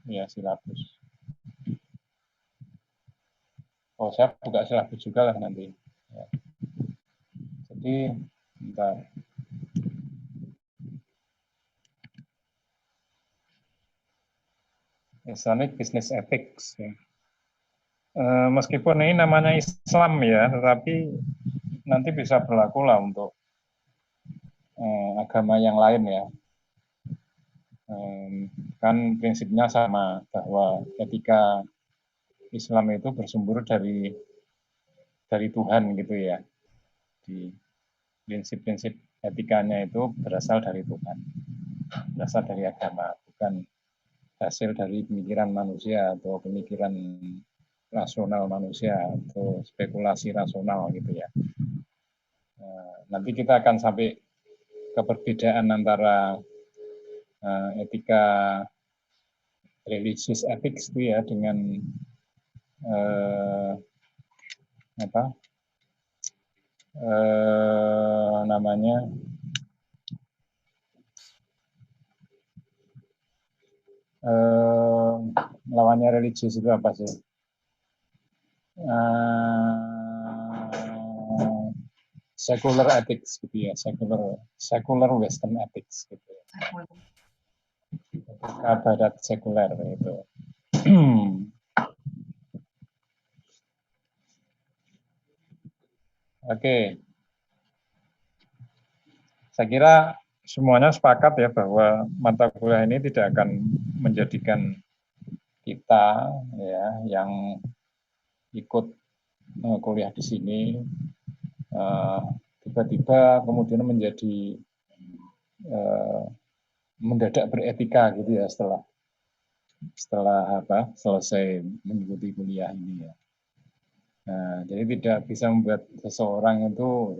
Ya, silabus. Oh, saya buka silabus juga lah nanti. Ya. Jadi, bentar. Islamic Business Ethics. Ya. Meskipun ini namanya Islam ya, tetapi nanti bisa berlaku lah untuk agama yang lain ya. Kan prinsipnya sama, bahwa etika Islam itu bersumber dari Tuhan gitu ya. Di prinsip-prinsip etikanya itu berasal dari Tuhan, berasal dari agama, bukan hasil dari pemikiran manusia atau pemikiran rasional manusia atau spekulasi rasional gitu ya. Nanti kita akan sampai ke perbedaan antara etika religious ethics itu ya dengan apa namanya lawannya religius itu apa sih? Secular ethics gitu ya, secular Western ethics gitu. Etika barat sekuler itu. Oke, saya kira semuanya sepakat ya bahwa mata kuliah ini tidak akan menjadikan kita ya yang ikut kuliah di sini tiba-tiba kemudian menjadi mendadak beretika gitu ya setelah selesai mengikuti kuliah ini ya. Nah, jadi tidak bisa membuat seseorang itu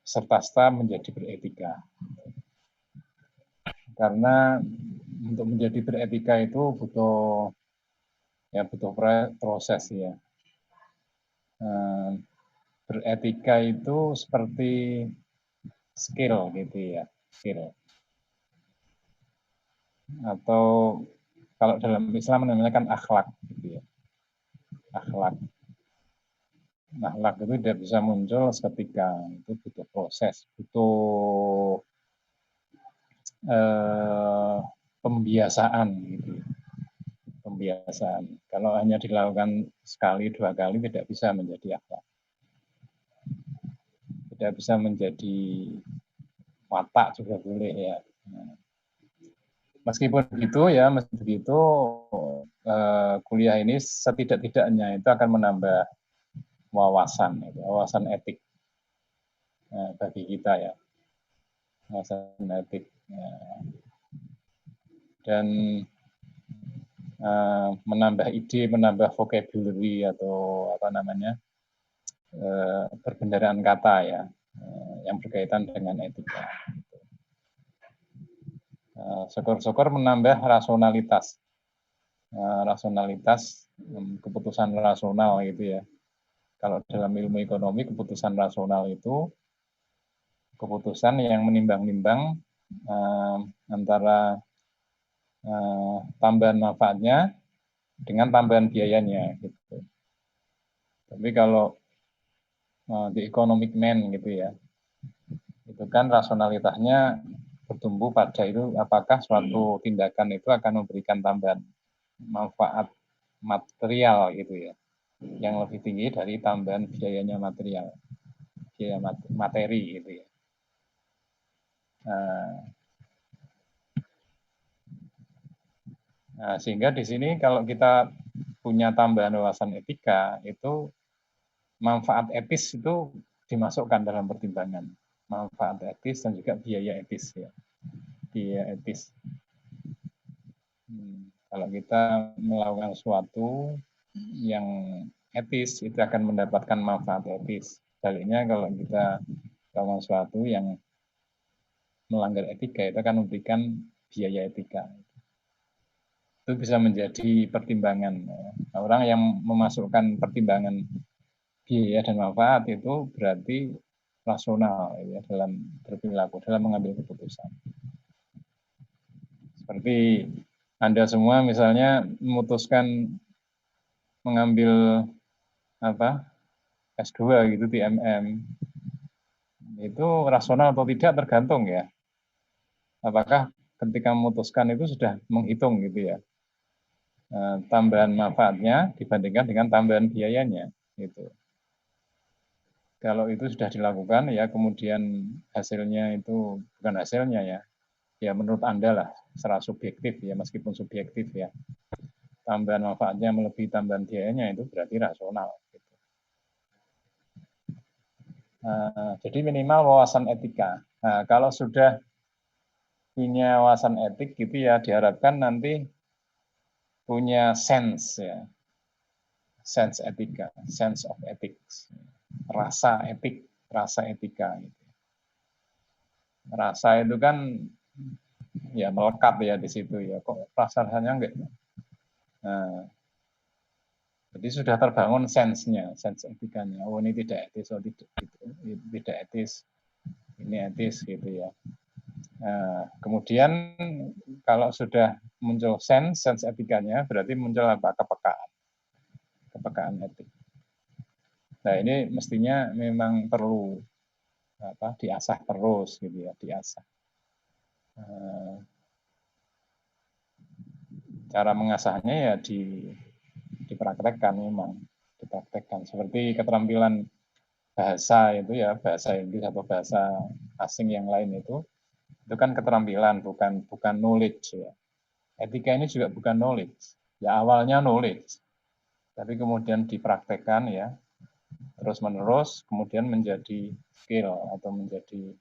serta menjadi beretika. Karena untuk menjadi beretika itu butuh proses ya. Beretika itu seperti skill gitu ya, skill. Atau kalau dalam Islam namanya kan akhlak gitu ya. Akhlak. Akhlak itu tidak bisa muncul seketika, itu butuh proses, butuh pembiasaan gitu. Pembiasaan. Kalau hanya dilakukan sekali dua kali tidak bisa menjadi akhlak. Tidak bisa menjadi watak juga boleh ya. Meskipun begitu kuliah ini setidak-tidaknya itu akan menambah wawasan etik bagi kita ya, wawasan etik dan menambah ide, menambah vocabulary atau apa namanya perbendaharaan kata ya yang berkaitan dengan etika. Syukur-syukur menambah rasionalitas, keputusan rasional gitu ya. Kalau dalam ilmu ekonomi keputusan rasional itu keputusan yang menimbang-nimbang antara tambahan manfaatnya dengan tambahan biayanya gitu. Tapi kalau di economic man gitu ya, itu kan rasionalitasnya bertumbuh pada itu apakah suatu tindakan itu akan memberikan tambahan manfaat material gitu ya, yang lebih tinggi dari tambahan biayanya material, biaya materi gitu ya. Nah, sehingga di sini kalau kita punya tambahan wawasan etika, itu manfaat etis itu dimasukkan dalam pertimbangan. Manfaat etis dan juga biaya etis ya. Biaya etis. Kalau kita melakukan sesuatu yang etis, itu akan mendapatkan manfaat etis. Sebaliknya kalau kita melakukan sesuatu yang melanggar etika, itu akan memberikan biaya etika. Itu bisa menjadi pertimbangan. Orang yang memasukkan pertimbangan biaya dan manfaat itu berarti rasional ya, dalam berperilaku, dalam mengambil keputusan. Seperti Anda semua misalnya memutuskan mengambil S2 gitu di MM, itu rasional atau tidak tergantung ya. Apakah ketika memutuskan itu sudah menghitung gitu ya, tambahan manfaatnya dibandingkan dengan tambahan biayanya gitu. Kalau itu sudah dilakukan ya kemudian hasilnya itu bukan hasilnya ya menurut Anda lah secara subjektif ya, meskipun subjektif ya, tambahan manfaatnya melebihi tambahan biayanya itu berarti rasional. Gitu. Jadi minimal wawasan etika. Nah, kalau sudah punya wawasan etik gitu ya diharapkan nanti punya sense ya, sense etika, sense of ethics, rasa etik, rasa etika. Gitu. Rasa itu kan ya melekat ya di situ ya, kok rasanya enggak. Nah, jadi sudah terbangun sense-nya, sense etikanya. Oh ini tidak etis, oh tidak etis, ini etis gitu ya. Nah, kemudian kalau sudah muncul sense etikanya, berarti muncul apa? Kepekaan etik. Nah ini mestinya memang perlu diasah terus gitu ya, diasah. Cara mengasahnya ya dipraktekkan memang, dipraktekkan seperti keterampilan bahasa itu ya, bahasa Inggris atau bahasa asing yang lain itu kan keterampilan, bukan knowledge ya. Etika ini juga bukan knowledge. Ya awalnya knowledge, tapi kemudian dipraktekkan ya, terus menerus, kemudian menjadi skill atau menjadi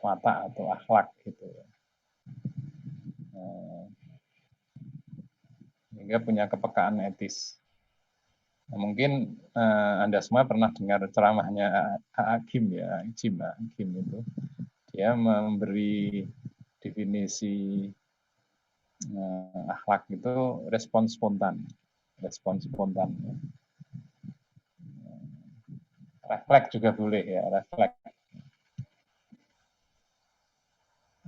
watak atau akhlak gitu ya. Sehingga punya kepekaan etis. Nah, mungkin Anda semua pernah dengar ceramahnya Hakim ya, Hakim itu. Dia memberi definisi akhlak itu respon spontan. Respon spontan. Refleks juga boleh ya, refleks.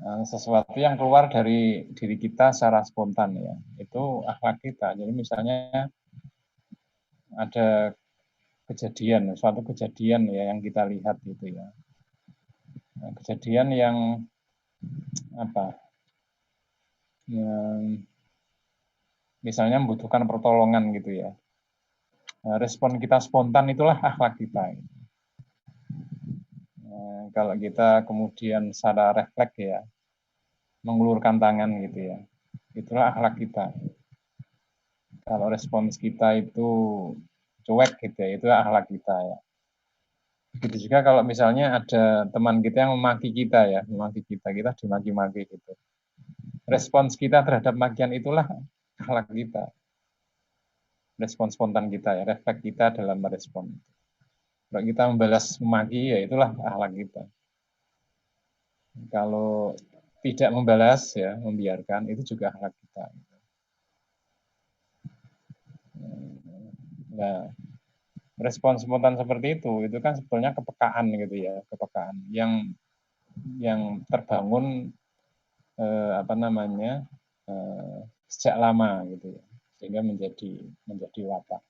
Sesuatu yang keluar dari diri kita secara spontan ya, itu akhlak kita. Jadi misalnya ada suatu kejadian ya yang kita lihat gitu ya. Kejadian yang yang misalnya membutuhkan pertolongan gitu ya. Respon kita spontan itulah akhlak kita. Kalau kita kemudian secara refleks ya, mengulurkan tangan gitu ya, itulah akhlak kita. Kalau respons kita itu cuek gitu ya, itu akhlak kita ya. Begitu juga kalau misalnya ada teman kita yang memaki kita ya, kita dimaki-maki gitu. Respons kita terhadap makian itulah akhlak kita. Respon spontan kita ya, refleks kita dalam merespon. Kalau kita membalas memaki ya itulah akhlak kita. Kalau tidak membalas ya, membiarkan, itu juga akhlak kita. Nah, respon spontan seperti itu kan sebetulnya kepekaan gitu ya, kepekaan yang terbangun sejak lama gitu ya, sehingga menjadi watak.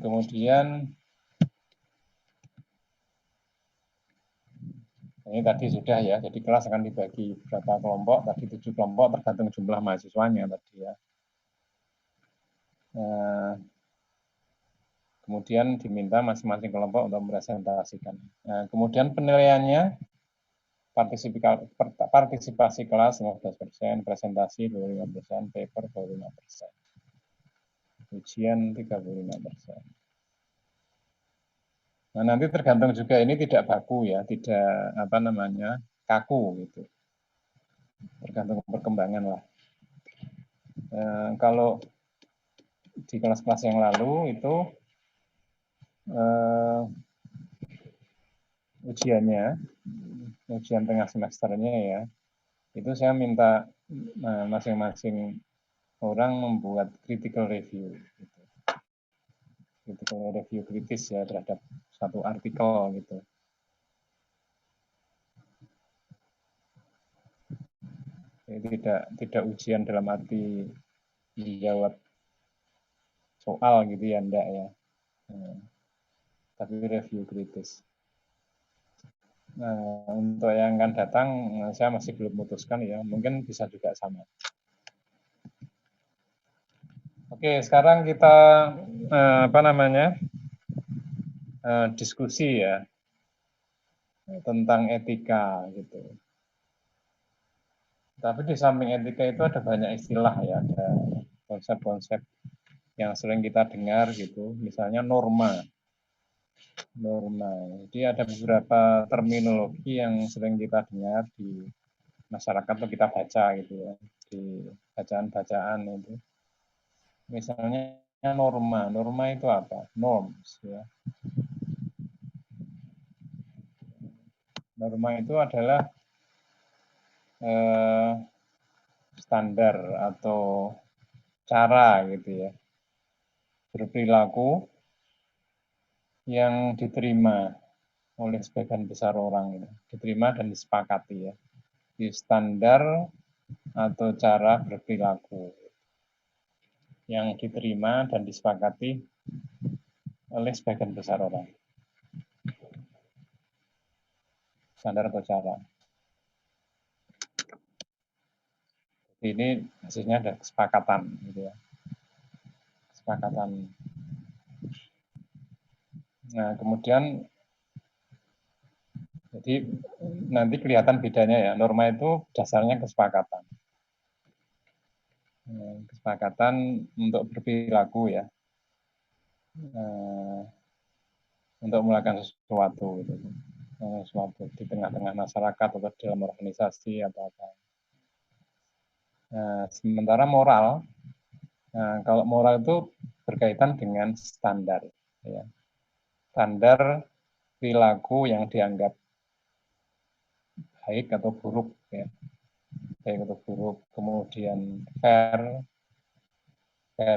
Kemudian ini tadi sudah ya, jadi kelas akan dibagi berapa kelompok, tadi 7 kelompok tergantung jumlah mahasiswanya tadi ya. Kemudian diminta masing-masing kelompok untuk mempresentasikan. Kemudian penilaiannya partisipasi kelas 15%, presentasi 25%, paper 25%, ujian 35%. Nah, nanti tergantung juga ini tidak baku ya, tidak kaku gitu. Tergantung perkembangan lah. Kalau di kelas-kelas yang lalu itu ujian tengah semesternya ya, itu saya minta masing-masing orang membuat critical review, gitu. Critical review kritis ya terhadap satu artikel gitu. Jadi tidak ujian dalam arti menjawab soal gitu ya, enggak ya. Tapi review kritis. Nah, untuk yang akan datang, saya masih belum memutuskan ya, mungkin bisa juga sama. Oke, sekarang kita diskusi ya tentang etika gitu. Tapi di samping etika itu ada banyak istilah ya, ada konsep-konsep yang sering kita dengar gitu, misalnya norma. Jadi ada beberapa terminologi yang sering kita dengar di masyarakat atau kita baca gitu ya, di bacaan-bacaan itu. Misalnya norma itu apa? Norms ya. Norma itu adalah standar atau cara gitu ya, berperilaku yang diterima oleh sebagian besar orang itu, diterima dan disepakati ya, di standar atau cara berperilaku yang diterima dan disepakati oleh sebagian besar orang. Standar atau cara. Ini hasilnya ada kesepakatan gitu ya. Kesepakatan. Nah, kemudian jadi nanti kelihatan bedanya ya. Norma itu dasarnya kesepakatan. Kesepakatan untuk berperilaku ya. Untuk melakukan sesuatu gitu. Sesuatu di tengah-tengah masyarakat atau dalam organisasi atau apa. Nah, sementara moral, kalau moral itu berkaitan dengan standar, ya. Standar perilaku yang dianggap baik atau buruk, ya. Baik atau buruk. Kemudian fair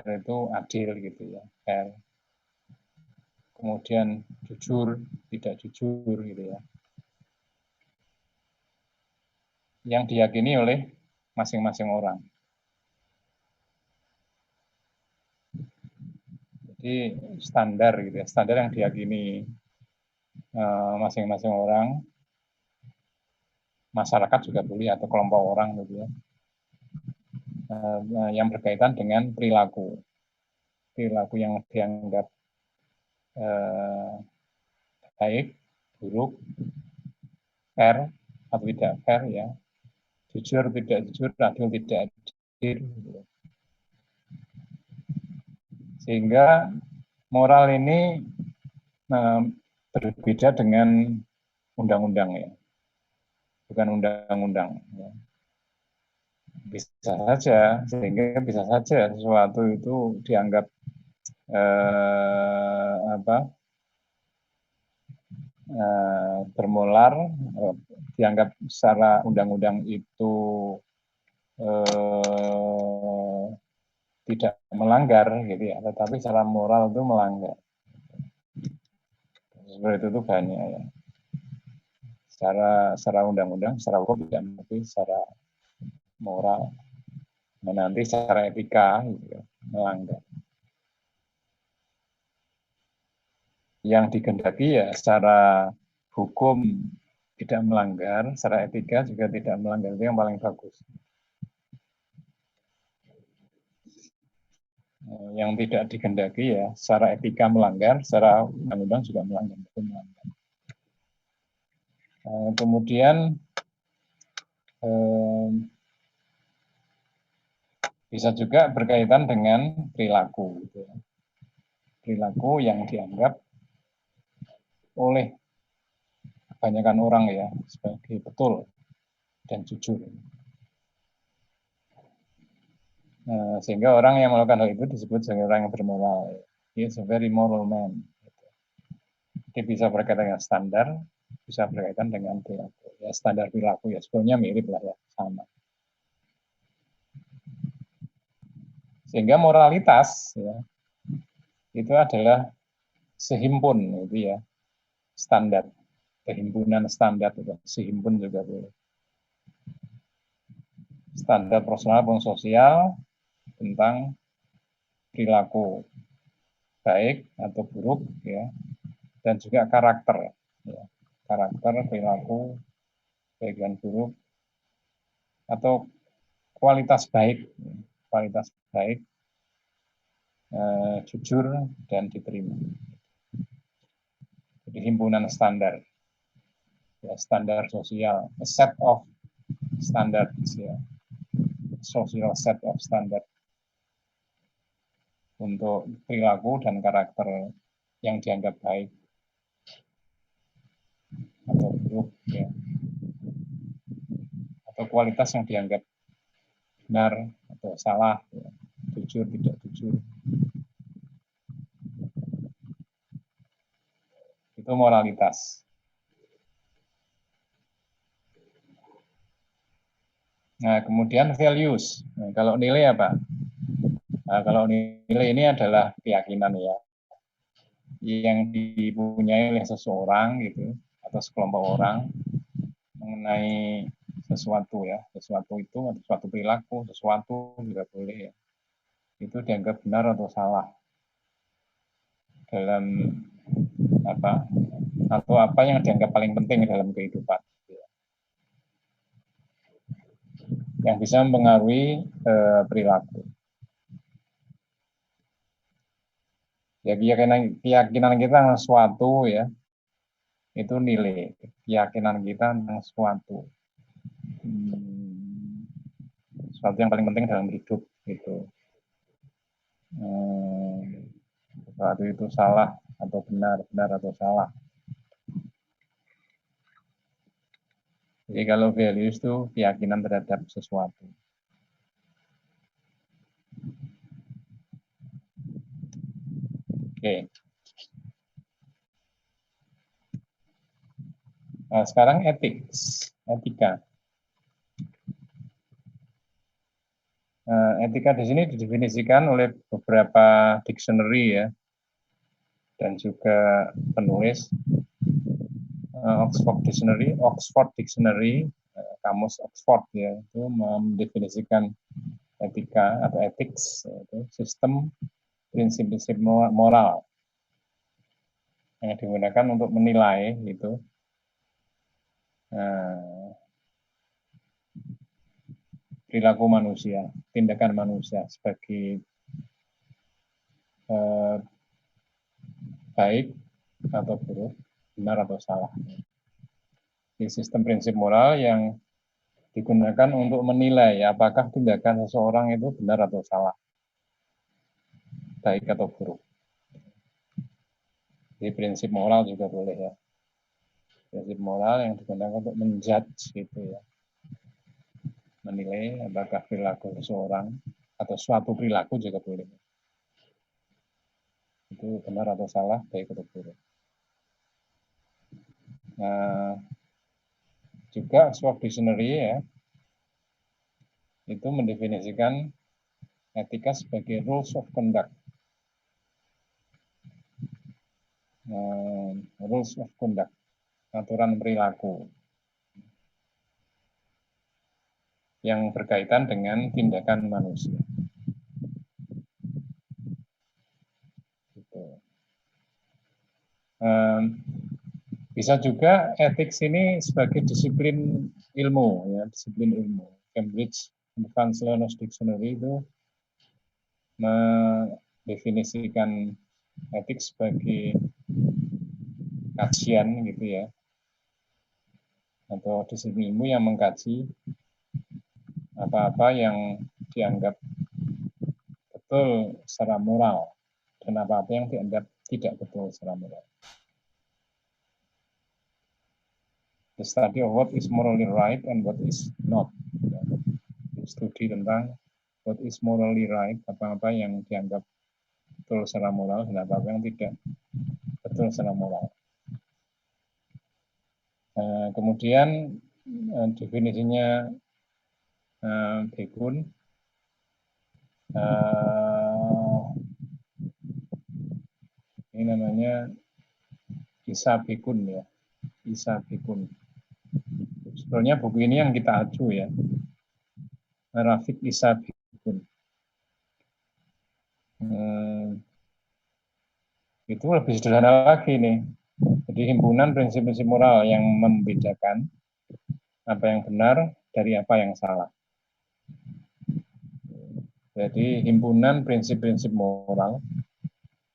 itu adil gitu ya, fair. Kemudian jujur, tidak jujur gitu ya. Yang diyakini oleh masing-masing orang. Jadi standar gitu ya, standar yang diyakini masing-masing orang, masyarakat juga boleh atau kelompok orang gitu ya, yang berkaitan dengan perilaku yang dianggap baik, buruk, fair atau tidak fair ya, jujur tidak jujur, adil tidak adil gitu. Sehingga moral ini berbeda dengan undang-undang ya, bukan undang-undang ya. Bisa saja, sehingga bisa saja sesuatu itu dianggap bermolar, dianggap secara undang-undang itu tidak melanggar gitu ya, tetapi secara moral itu melanggar. Seperti itu banyak ya. Secara undang-undang, secara hukum tidak, tapi secara moral, nah, nanti secara etika gitu ya, melanggar. Yang dikehendaki ya secara hukum tidak melanggar, secara etika juga tidak melanggar, itu yang paling bagus. Yang tidak dikehendaki ya secara etika melanggar, secara undang-undang juga melanggar. Kemudian bisa juga berkaitan dengan perilaku, gitu ya. Perilaku yang dianggap oleh kebanyakan orang ya sebagai betul dan jujur. Sehingga orang yang melakukan hal itu disebut sebagai orang yang bermoral. He is a very moral man. Dia bisa berkaitan dengan standar, bisa berkaitan dengan perilaku. Ya, standar perilaku ya sebenarnya mirip lah ya, sama. Sehingga moralitas ya, itu adalah sehimpun itu ya, standar, perhimpunan standar, sehimpun juga boleh. Standar personal maupun sosial tentang perilaku baik atau buruk, ya, dan juga karakter, ya, karakter, perilaku baik dan buruk, atau kualitas baik, jujur dan diterima. Jadi himpunan standar, ya, standar sosial, a set of standards, ya, social set of standard untuk perilaku dan karakter yang dianggap baik atau buruk, ya, atau kualitas yang dianggap benar atau salah, ya, jujur tidak jujur. Itu moralitas. Nah, kemudian values. Nah, kalau nilai apa? Nah, kalau nilai ini adalah keyakinan, ya, yang dipunyai oleh seseorang gitu atau sekelompok orang mengenai sesuatu, ya, sesuatu itu atau suatu perilaku, sesuatu juga boleh, ya, itu dianggap benar atau salah dalam apa, atau apa yang dianggap paling penting dalam kehidupan, yang bisa mempengaruhi perilaku. Ya, keyakinan kita tentang sesuatu, ya, itu nilai keyakinan kita tentang sesuatu, sesuatu yang paling penting dalam hidup gitu. Sesuatu itu salah atau benar, benar atau salah. Jadi kalau values itu keyakinan terhadap sesuatu. Oke. Nah, sekarang etika. Etika di sini didefinisikan oleh beberapa dictionary, ya, dan juga penulis. Oxford Dictionary, kamus Oxford, ya, itu mendefinisikan etika atau ethics, yaitu sistem prinsip-prinsip moral yang digunakan untuk menilai itu perilaku manusia, tindakan manusia sebagai baik atau buruk, benar atau salah. Di sistem prinsip moral yang digunakan untuk menilai apakah tindakan seseorang itu benar atau salah, baik atau buruk. Di prinsip moral juga boleh, ya. Prinsip moral yang digunakan untuk menjudge gitu, ya. Menilai apakah perilaku seseorang atau suatu perilaku juga boleh. Itu benar atau salah, baik atau buruk. Nah, juga Oxford Dictionary, ya, itu mendefinisikan etika sebagai rules of conduct. Rules of conduct, aturan perilaku yang berkaitan dengan tindakan manusia. Gitu. Bisa juga etik ini sebagai disiplin ilmu, ya, disiplin ilmu. Cambridge Advanced Learners Dictionary itu mendefinisikan etik sebagai kajian gitu, ya, atau disiplin ilmu yang mengkaji apa-apa yang dianggap betul secara moral dan apa-apa yang dianggap tidak betul secara moral. The study of what is morally right and what is not. Studi tentang what is morally right, apa-apa yang dianggap betul secara moral dan apa-apa yang tidak betul secara moral. Kemudian definisinya Bekun, ini namanya Isa Bikun ya, Isa Bikun. Sebenarnya buku ini yang kita aju ya, Rafiq Isa Bikun. Itu lebih sederhana lagi nih. Jadi himpunan prinsip-prinsip moral yang membedakan apa yang benar dari apa yang salah. Jadi himpunan prinsip-prinsip moral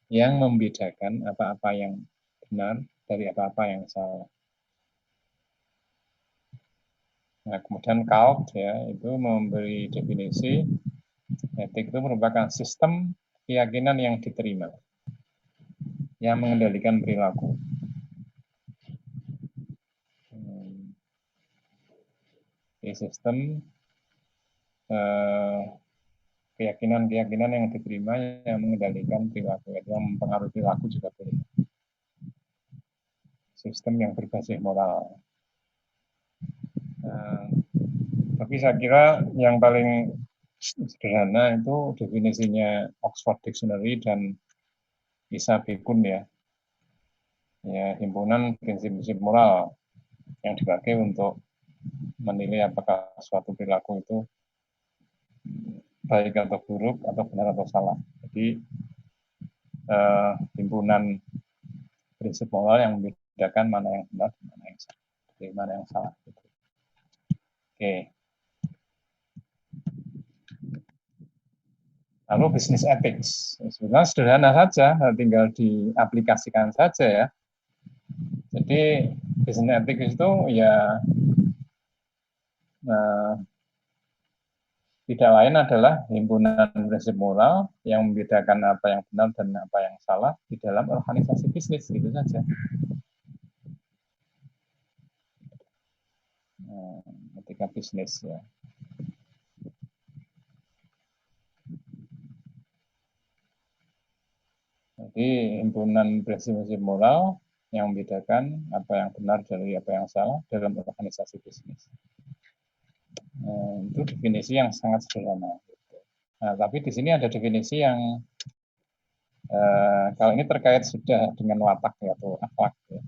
yang membedakan apa-apa yang benar dari apa-apa yang salah. Nah, kemudian Kalt ya itu memberi definisi etik itu merupakan sistem keyakinan yang diterima yang mengendalikan perilaku. Sistem keyakinan-keyakinan yang diterima yang mengendalikan perilaku, yang mempengaruhi perilaku juga boleh. Sistem yang berbasis moral. Tapi saya kira yang paling sederhana itu definisinya Oxford Dictionary dan Isa Bikun ya. Ya, himpunan prinsip-prinsip moral yang dipakai untuk menilai apakah suatu perilaku itu baik atau buruk atau benar atau salah. Jadi himpunan prinsip moral yang membedakan mana yang benar dan mana yang salah. Jadi mana yang salah. Oke. Lalu bisnis ethics. Sebenarnya sederhana saja, tinggal diaplikasikan saja ya. Jadi bisnis ethics itu ya tidak lain adalah himpunan prinsip moral yang membedakan apa yang benar dan apa yang salah di dalam organisasi bisnis, gitu saja. Etika bisnis ya. Jadi himpunan prinsip-prinsip moral yang membedakan apa yang benar dari apa yang salah dalam organisasi bisnis. Itu definisi yang sangat sederhana. Nah, tapi di sini ada definisi yang kalau ini terkait sudah dengan watak ya, atau akhlak. Ya.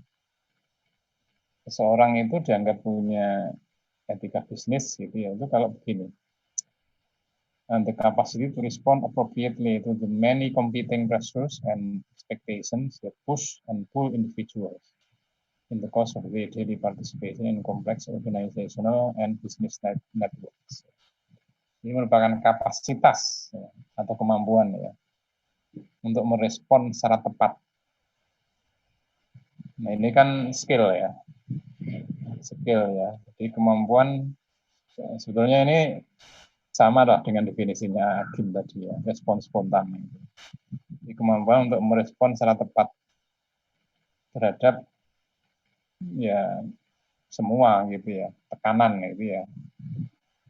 Seseorang itu dianggap punya etika bisnis gitu ya, itu kalau begini. And the capacity to respond appropriately to the many competing pressures and expectations that push and pull individuals in the course of their daily participation in complex organizational and business networks. Ini merupakan kapasitas ya, atau kemampuan ya untuk merespon secara tepat. Nah ini kan skill ya, Jadi kemampuan sebetulnya ini sama lah dengan definisinya Agim tadi ya, respon spontan. Jadi kemampuan untuk merespon secara tepat terhadap ya semua gitu ya, tekanan gitu ya.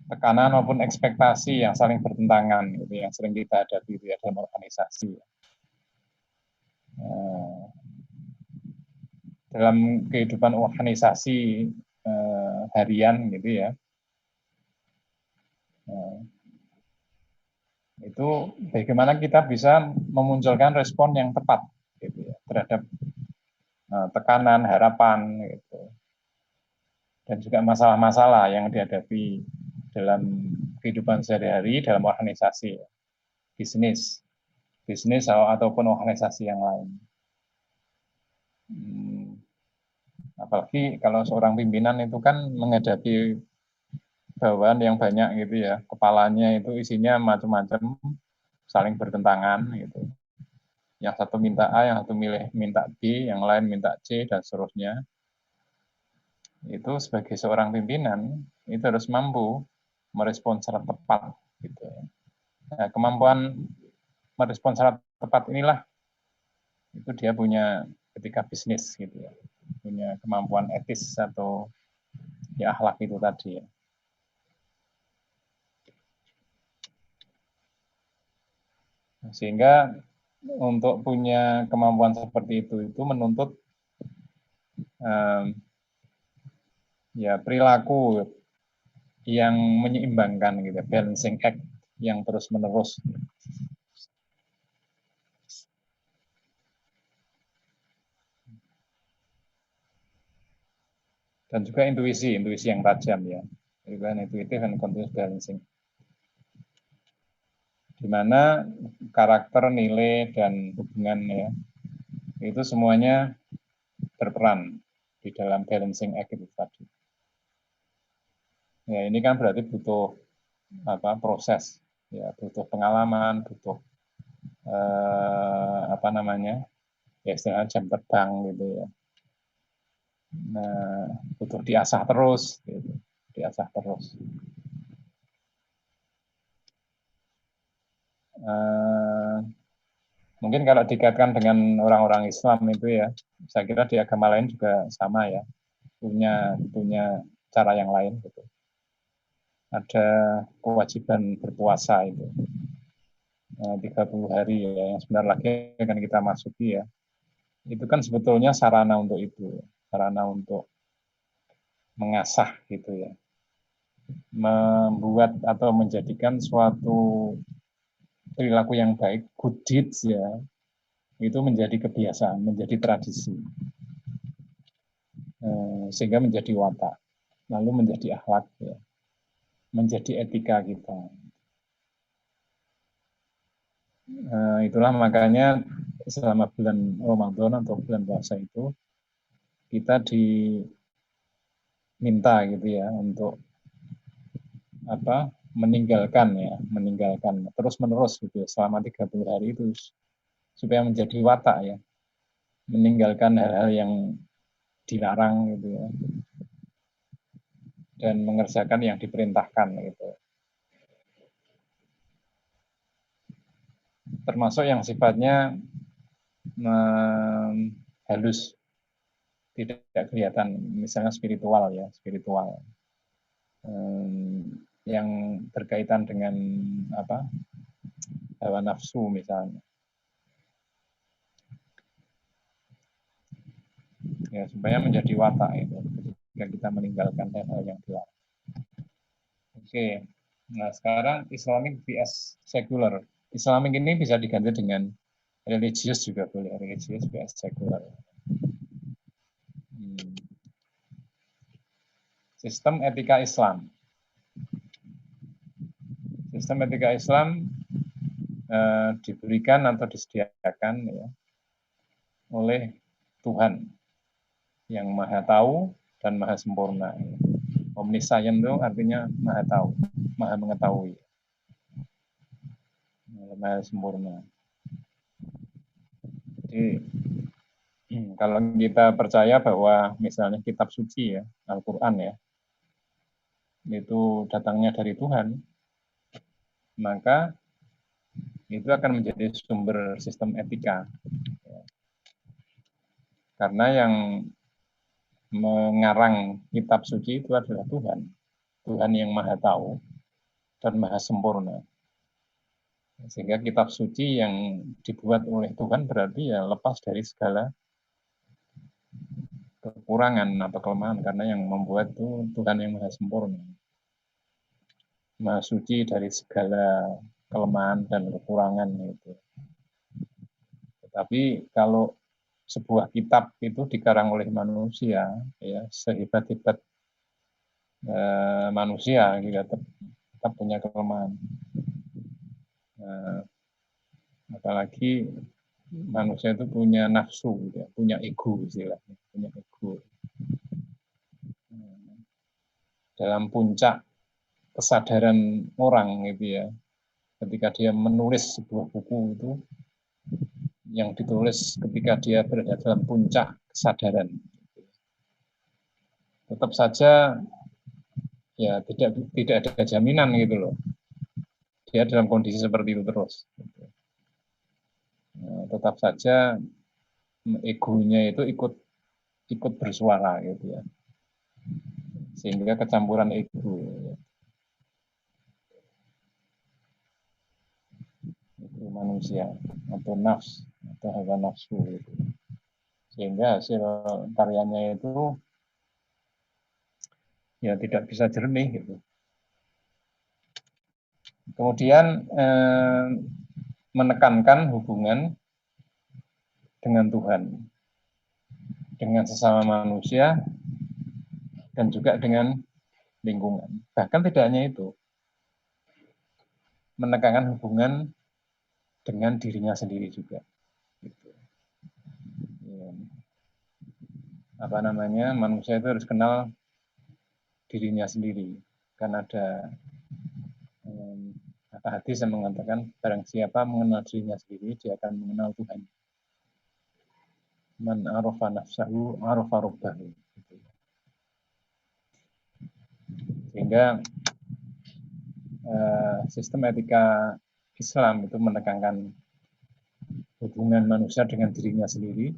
Tekanan maupun ekspektasi yang saling bertentangan gitu yang sering kita hadapi gitu ya dalam organisasi. Dalam kehidupan organisasi harian gitu ya. Itu bagaimana kita bisa memunculkan respon yang tepat gitu ya, terhadap tekanan, harapan gitu. Dan juga masalah-masalah yang dihadapi dalam kehidupan sehari-hari dalam organisasi, bisnis ataupun organisasi yang lain. Apalagi kalau seorang pimpinan itu kan menghadapi bawahan yang banyak gitu ya, kepalanya itu isinya macam-macam, saling bertentangan gitu. Yang satu minta A, yang satu minta B, yang lain minta C, dan seterusnya. Itu sebagai seorang pimpinan, itu harus mampu merespon secara tepat. Gitu. Nah, kemampuan merespon secara tepat inilah, itu dia punya etika bisnis, gitu ya. Punya kemampuan etis atau ya akhlak itu tadi ya. Sehingga untuk punya kemampuan seperti itu menuntut ya perilaku yang menyeimbangkan gitu, balancing act yang terus menerus. Dan juga intuisi yang tajam ya. Itu kan intuitif and continuous balancing. Di mana karakter, nilai, dan hubungan ya, itu semuanya berperan di dalam balancing act itu tadi. Ya, ini kan berarti butuh proses, ya, butuh pengalaman, butuh ya istilahnya jam terbang gitu ya. Nah, butuh diasah terus, gitu. Diasah terus. Mungkin kalau dikaitkan dengan orang-orang Islam itu ya, saya kira di agama lain juga sama ya, punya cara yang lain gitu. Ada kewajiban berpuasa itu 30 hari ya, yang sebentar lagi akan kita masuki ya. Itu kan sebetulnya sarana untuk itu, sarana untuk mengasah gitu ya, membuat atau menjadikan suatu perilaku yang baik, good deeds ya, itu menjadi kebiasaan, menjadi tradisi, sehingga menjadi watak, lalu menjadi akhlak ya, menjadi etika kita. Itulah makanya selama bulan Ramadan atau bulan puasa itu kita diminta gitu ya untuk meninggalkan terus menerus gitu ya, selama 30 hari itu supaya menjadi watak ya, meninggalkan hal-hal yang dilarang gitu ya, dan mengerjakan yang diperintahkan gitu, termasuk yang sifatnya halus, tidak kelihatan, misalnya spiritual ya, yang berkaitan dengan hawa nafsu misalnya ya, supaya menjadi watak itu ketika kita meninggalkan hal-hal yang dilarang. Oke, nah sekarang Islamic vs secular. Islamic ini bisa diganti dengan religius juga boleh, religius vs secular. Sistem etika Islam. Sistem etika Islam diberikan atau disediakan ya, oleh Tuhan yang maha tahu dan maha sempurna. Omniscient itu artinya maha tahu, maha mengetahui, maha sempurna. Jadi kalau kita percaya bahwa misalnya kitab suci ya, Al-Quran ya, itu datangnya dari Tuhan, maka itu akan menjadi sumber sistem etika. Karena yang mengarang kitab suci itu adalah Tuhan. Tuhan yang maha tahu dan maha sempurna. Sehingga kitab suci yang dibuat oleh Tuhan berarti ya lepas dari segala kekurangan atau kelemahan, karena yang membuat itu Tuhan yang maha sempurna, maha suci dari segala kelemahan dan kekurangan itu. Tetapi kalau sebuah kitab itu dikarang oleh manusia, ya sehebat-hebat manusia, juga tetap punya kelemahan. Apalagi manusia itu punya nafsu, ya, punya ego istilahnya, punya ego. Dalam puncak kesadaran orang gitu ya, ketika dia menulis sebuah buku itu, yang ditulis ketika dia berada dalam puncak kesadaran, tetap saja ya tidak ada jaminan gitu loh, dia dalam kondisi seperti itu terus. Tetap saja egonya itu ikut bersuara gitu ya, sehingga kecampuran ego itu manusia atau nafs atau hawa nafsu gitu. Sehingga hasil karyanya itu ya tidak bisa jernih gitu. Kemudian menekankan hubungan dengan Tuhan, dengan sesama manusia, dan juga dengan lingkungan. Bahkan tidak hanya itu, menekankan hubungan dengan dirinya sendiri juga. Gitu. Ya. Apa namanya, manusia itu harus kenal dirinya sendiri. Kan ada hadis yang mengatakan barang siapa mengenal dirinya sendiri, dia akan mengenal Tuhan. Man arafa nafsahu arafa rabbahu. Sehingga sistem etika Islam itu menekankan hubungan manusia dengan dirinya sendiri,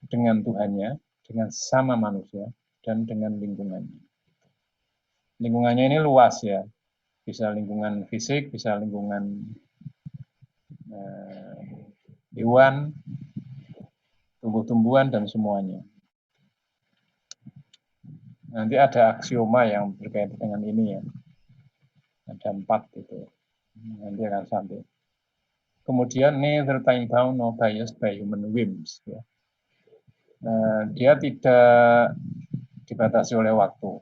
dengan Tuhannya, dengan sesama manusia, dan dengan lingkungannya. Lingkungannya ini luas ya, bisa lingkungan fisik, bisa lingkungan hewan, tumbuh-tumbuhan, dan semuanya. Nanti ada aksioma yang berkaitan dengan ini ya. Ada 4 itu. Nanti akan sampai. Kemudian neither time bound nor biased by human whims. Ya. Dia tidak dibatasi oleh waktu.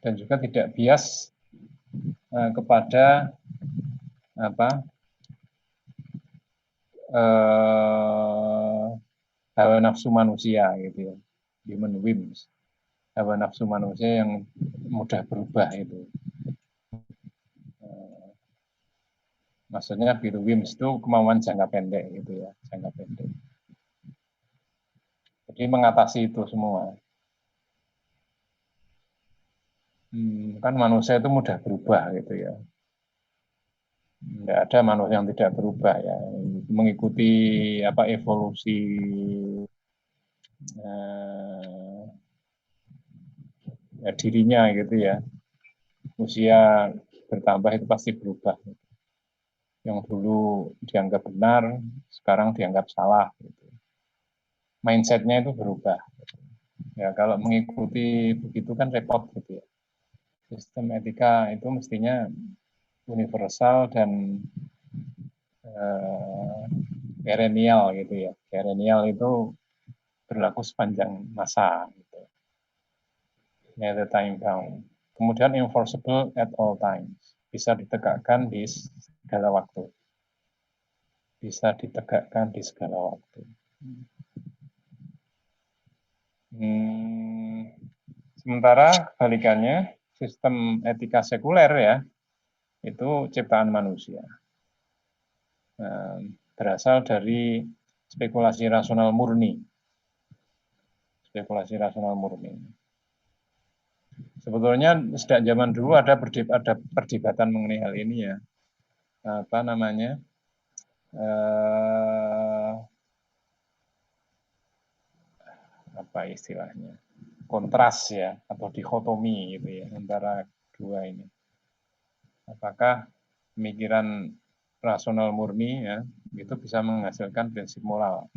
Dan juga tidak bias kepada hawa nafsu manusia gitu ya, human whims, hawa nafsu manusia yang mudah berubah itu. Maksudnya gitu, whims itu kemauan jangka pendek gitu ya, jangka pendek. Jadi mengatasi itu semua. Kan manusia itu mudah berubah gitu ya. Tidak ada manusia yang tidak berubah ya, mengikuti evolusi dirinya gitu ya. Usia bertambah itu pasti berubah. Yang dulu dianggap benar, sekarang dianggap salah. Gitu. Mindsetnya itu berubah. Ya kalau mengikuti begitu kan repot gitu ya. Sistem etika itu mestinya universal dan perennial gitu ya. Perennial itu berlaku sepanjang masa. Gitu. Never time bound. Kemudian enforceable at all times. Bisa ditegakkan di segala waktu. Bisa ditegakkan di segala waktu. Sementara kebalikannya, sistem etika sekuler ya, itu ciptaan manusia. Berasal dari spekulasi rasional murni. Spekulasi rasional murni. Sebetulnya sejak zaman dulu ada perdebatan mengenai hal ini ya. Apa namanya? Apa istilahnya? Kontras ya, atau dikotomi gitu ya, antara dua ini. Apakah pemikiran rasional murni ya, itu bisa menghasilkan prinsip moral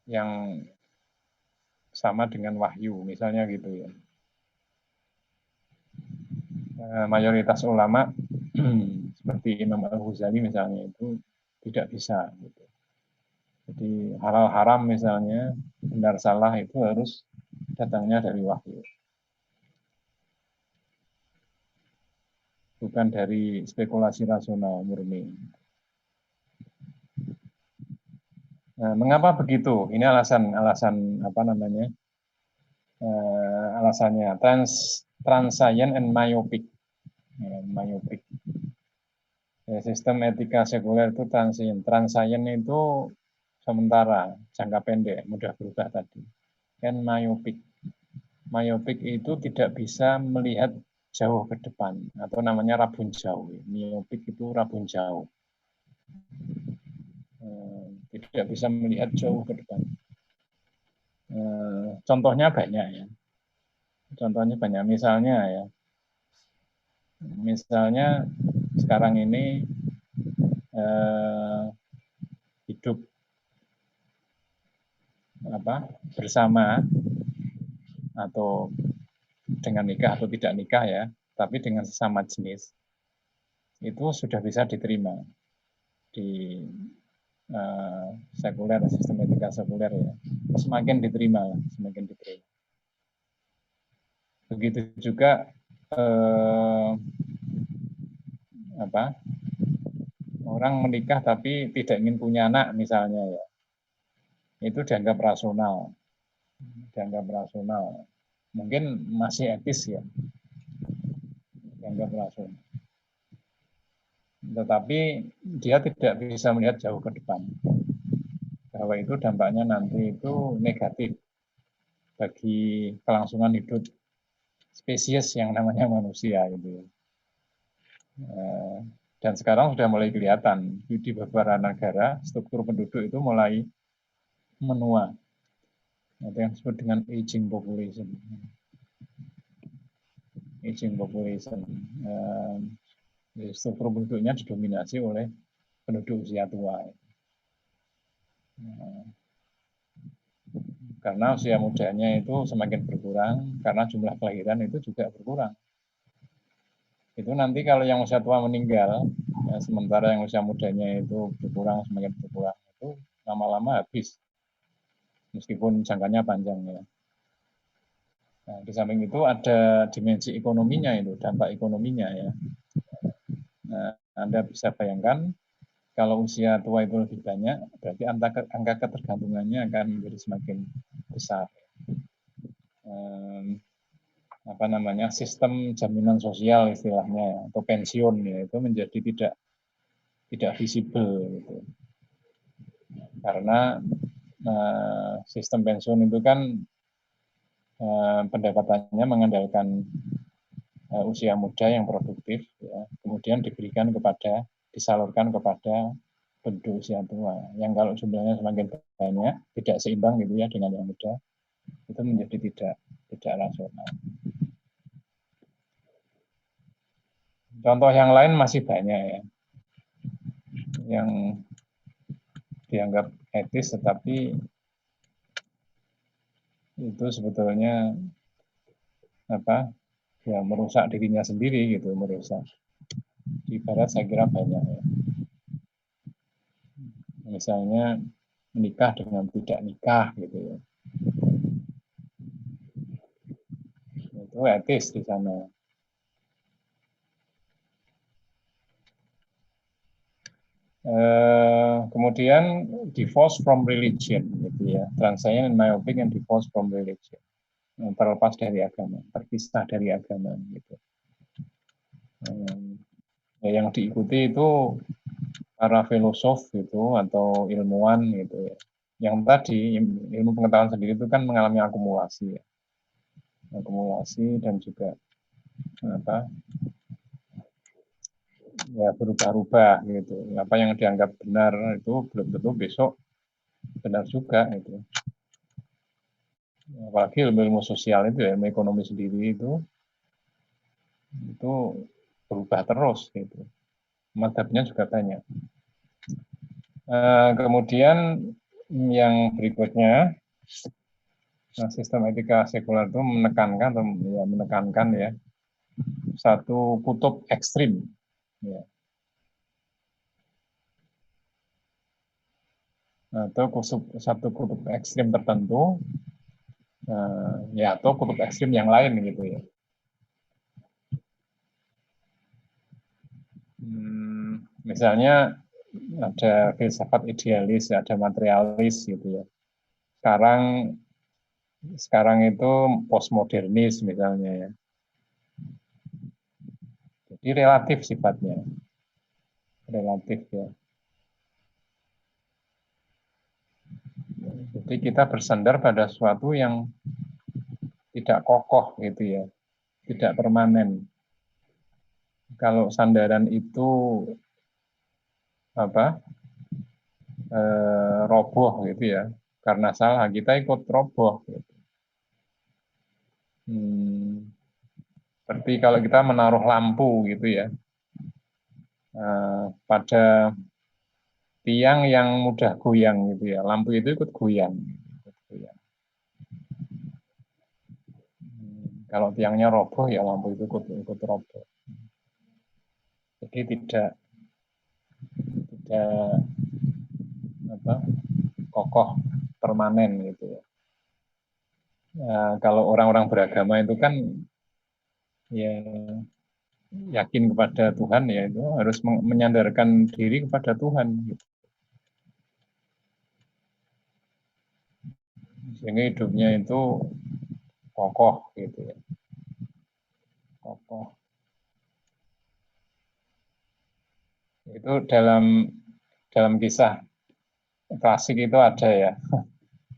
yang sama dengan wahyu, misalnya gitu ya. Mayoritas ulama seperti Imam Al-Ghazali misalnya itu tidak bisa. Gitu. Jadi halal haram misalnya, benar salah itu harus datangnya dari wahyu. Bukan dari spekulasi rasional murni. Nah, mengapa begitu? Ini alasan apa namanya? Alasannya transience and myopic. Myopic. Ya, sistem etika sekuler itu transient. Transient itu sementara, jangka pendek, mudah berubah tadi. Kan myopic. Myopic itu tidak bisa melihat jauh ke depan, atau namanya rabun jauh. Myopic itu rabun jauh. Tidak bisa melihat jauh ke depan. Contohnya banyak ya. Contohnya banyak. Misalnya sekarang ini hidup bersama atau dengan nikah atau tidak nikah ya, tapi dengan sesama jenis itu sudah bisa diterima di sekuler, sistem etika sekuler ya. semakin diterima, semakin diterima. Begitu juga orang menikah tapi tidak ingin punya anak misalnya ya, itu dianggap rasional, mungkin masih etis ya, dianggap rasional. Tetapi dia tidak bisa melihat jauh ke depan, bahwa itu dampaknya nanti itu negatif bagi kelangsungan hidup spesies yang namanya manusia gitu. Dan sekarang sudah mulai kelihatan di beberapa negara struktur penduduk itu mulai menua, itu yang disebut dengan aging population. Struktur penduduknya didominasi oleh penduduk usia tua. Karena usia mudanya itu semakin berkurang, karena jumlah kelahiran itu juga berkurang. Itu nanti kalau yang usia tua meninggal, ya, sementara yang usia mudanya itu berkurang, semakin berkurang, itu lama-lama habis. Meskipun jangkanya panjang ya. Nah, di samping itu ada dimensi ekonominya itu, dampak ekonominya ya. Nah, Anda bisa bayangkan kalau usia tua itu lebih banyak, berarti angka ketergantungannya akan menjadi semakin besar. Sistem jaminan sosial istilahnya atau pensiun ya, itu menjadi tidak visible gitu. Karena sistem pensiun itu kan pendapatannya mengandalkan usia muda yang produktif ya, kemudian disalurkan kepada penduduk usia tua yang kalau jumlahnya semakin banyak tidak seimbang gitu ya dengan yang muda, itu menjadi tidak rasional. Contoh yang lain masih banyak ya yang dianggap etis tetapi itu sebetulnya merusak dirinya sendiri gitu, merusak. Di barat saya kira banyak ya. Misalnya menikah dengan tidak nikah gitu ya. Itu etis di sana. Kemudian divorce from religion gitu ya. Transcendent in my opinion divorce from religion. Terlepas dari agama, terpisah dari agama gitu. Yang diikuti itu para filosof gitu atau ilmuwan gitu ya. Yang tadi ilmu pengetahuan sendiri itu kan mengalami akumulasi ya. Akumulasi dan juga ya berubah-ubah gitu. Apa yang dianggap benar itu belum tentu besok benar juga itu. Apalagi ilmu sosial itu ya, ilmu ekonomi sendiri itu berubah terus gitu. Madhabnya juga banyak. Kemudian yang berikutnya, sistem etika sekuler itu menekankan ya satu kutub ekstrim, ya. Atau satu kutub ekstrim tertentu, ya atau kutub ekstrim yang lain gitu ya. Misalnya ada filsafat idealis, ada materialis gitu ya. Sekarang itu postmodernis misalnya ya. Jadi relatif sifatnya, relatif ya. Jadi kita bersandar pada sesuatu yang tidak kokoh gitu ya, tidak permanen. Kalau sandaran itu roboh gitu ya, karena salah kita ikut roboh. Gitu. Seperti kalau kita menaruh lampu gitu ya, pada tiang yang mudah goyang gitu ya, lampu itu ikut goyang. Kalau tiangnya roboh ya lampu itu ikut roboh. Jadi tidak kokoh permanen gitu ya. Kalau orang-orang beragama itu kan ya yakin kepada Tuhan, ya itu harus menyandarkan diri kepada Tuhan gitu. Sehingga hidupnya itu kokoh gitu ya. Kokoh. Itu dalam kisah klasik itu ada ya,